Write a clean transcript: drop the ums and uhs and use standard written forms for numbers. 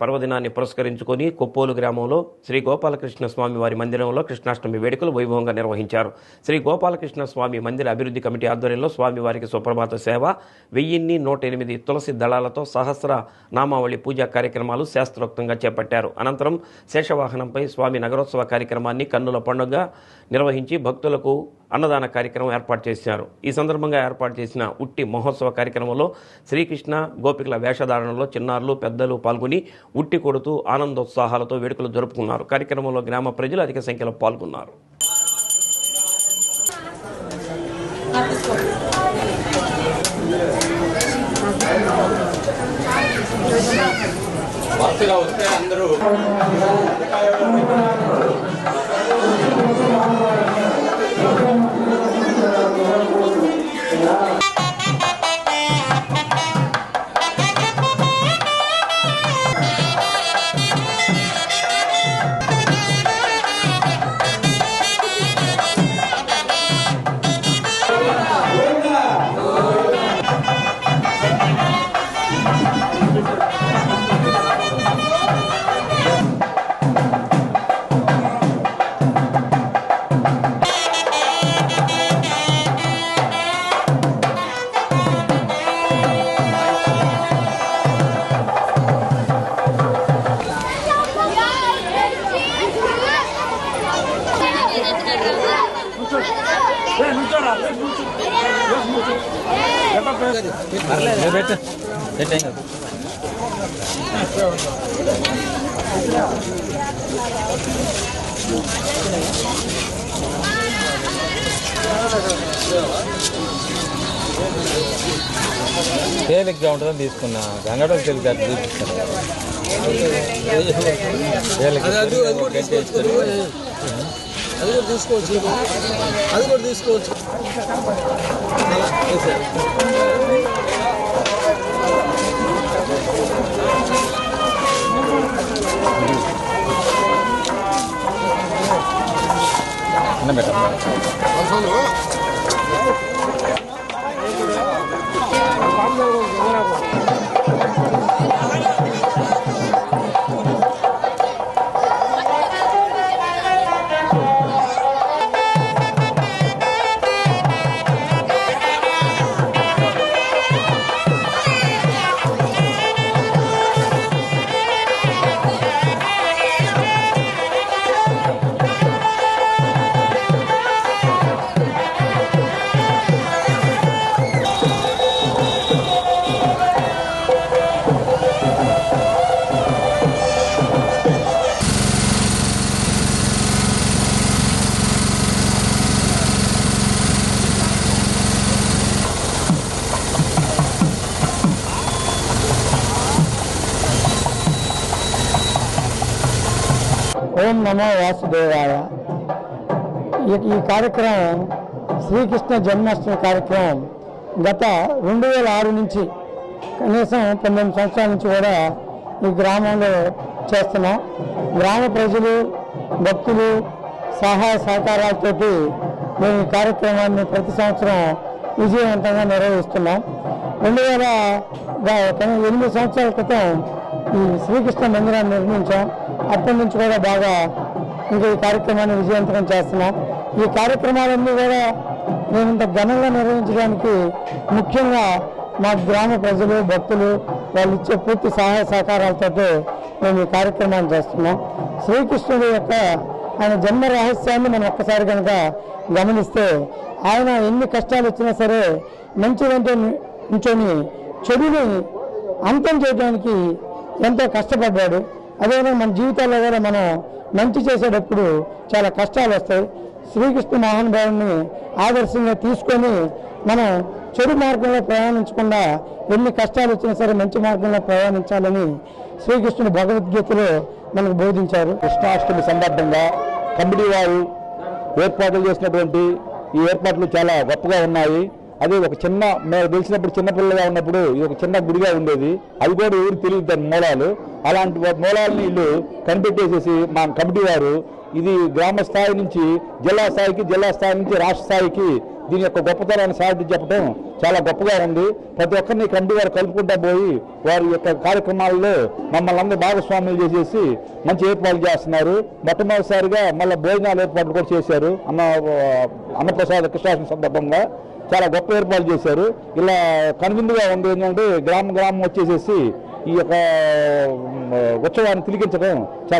పర్వదినాన్ని పురస్కరించుకొని కొప్పోలు గ్రామంలో శ్రీ గోపాలకృష్ణ స్వామి వారి మందిరంలో కృష్ణాష్టమి వేడుకలు వైభవంగా నిర్వహించారు. శ్రీ గోపాలకృష్ణ స్వామి మందిర అభివృద్ధి కమిటీ ఆధ్వర్యంలో స్వామివారికి సుప్రభాత సేవ, 100108 తులసి దళాలతో సహస్ర నామావళి పూజా కార్యక్రమాలు శాస్త్రోక్తంగా చేపట్టారు. అనంతరం శేషవాహనంపై స్వామి నగరోత్సవ కార్యక్రమాన్ని కన్నుల పండుగ నిర్వహించి భక్తులకు అన్నదాన కార్యక్రమం ఏర్పాటు చేశారు. ఈ సందర్భంగా ఏర్పాటు చేసిన ఉట్టి మహోత్సవ కార్యక్రమంలో శ్రీకృష్ణ గోపికల వేషధారణలో చిన్నారులు పెద్దలు పాల్గొని ఉట్టి కొడుతూ ఆనందోత్సాహాలతో వేడుకలు జరుపుకున్నారు. కార్యక్రమంలో గ్రామ ప్రజలు అధిక సంఖ్యలో పాల్గొన్నారు. తేలిగ్గా ఉంటుందని తీసుకున్నా. గంగడలు తేలిక చూపిస్తారు. అది కూడా తీసుకోవచ్చు. ఓం నమో వాసుదేవాయ. ఈ కార్యక్రమం శ్రీకృష్ణ జన్మాష్టమి కార్యక్రమం గత 2006 నుంచి కనీసం 19 సంవత్సరాల నుంచి కూడా ఈ గ్రామంలో చేస్తున్నాం. గ్రామ ప్రజలు, భక్తులు సహాయ సహకారాలతోటి మేము ఈ కార్యక్రమాన్ని ప్రతి సంవత్సరం విజయవంతంగా నిర్వహిస్తున్నాం. 2008 సంవత్సరాల క్రితం ఈ శ్రీకృష్ణ మందిరాన్ని నిర్మించాం. అప్పటి నుంచి కూడా బాగా ఇంకా ఈ కార్యక్రమాన్ని విజయవంతం చేస్తున్నాం. ఈ కార్యక్రమాలన్నీ కూడా మేము ఇంత ఘనంగా నిర్వహించడానికి ముఖ్యంగా మా గ్రామ ప్రజలు, భక్తులు వాళ్ళు ఇచ్చే పూర్తి సహాయ సహకారాలతో మేము ఈ కార్యక్రమాన్ని చేస్తున్నాం. శ్రీకృష్ణుడి యొక్క ఆయన జన్మ రహస్యాన్ని మనం ఒక్కసారి కనుక గమనిస్తే, ఆయన ఎన్ని కష్టాలు వచ్చినా సరే మంచి వెంట నుంచొని చెడుని అంతం చేయడానికి ఎంతో కష్టపడ్డాడు. అదేవిధంగా మన జీవితాల్లో కూడా మనం మంచి చేసేటప్పుడు చాలా కష్టాలు వస్తాయి. శ్రీకృష్ణ మహానుభావుని ఆదర్శంగా తీసుకొని మనం చెడు మార్గంలో ప్రయాణించకుండా ఎన్ని కష్టాలు వచ్చినా సరే మంచి మార్గంలో ప్రయాణించాలని శ్రీకృష్ణుడు భగవద్గీతలో మనకు బోధించారు. కృష్ణాష్టమి సందర్భంగా కమిటీ వారు ఏర్పాట్లు చేసినటువంటి ఈ ఏర్పాట్లు చాలా గొప్పగా ఉన్నాయి. అది ఒక చిన్న, మేము తెలిసినప్పుడు చిన్నపిల్లగా ఉన్నప్పుడు ఇది ఒక చిన్న గుడిగా ఉండేది. అది కూడా ఎవరు తెలియదు దాని మూలాలు. అలాంటి మూలాలని వీళ్ళు కనిపెట్టేసేసి మా కమిటీ వారు ఇది గ్రామ స్థాయి నుంచి జిల్లా స్థాయికి, జిల్లా స్థాయి నుంచి రాష్ట్ర స్థాయికి దీని యొక్క గొప్పతనాన్ని సాటి చెప్పడం చాలా గొప్పగా ఉంది. ప్రతి ఒక్కరిని కమిటీ వారు కలుపుకుంటా పోయి వారి యొక్క కార్యక్రమాల్లో మమ్మల్ని అందరూ భాగస్వాములు చేసేసి మంచి ఏర్పాట్లు చేస్తున్నారు. మొట్టమొదటిసారిగా మళ్ళీ భోజనాలు ఏర్పాట్లు కూడా చేశారు. అన్నప్రసాద కృష్ణాష్టమి సందర్భంగా చాలా గొప్ప ఏర్పాట్లు చేశారు. ఇలా కనువిందుగా ఉంది ఏంటంటే గ్రామం వచ్చేసేసి ఈ యొక్క ఉత్సవాన్ని తిలకించడం చాలా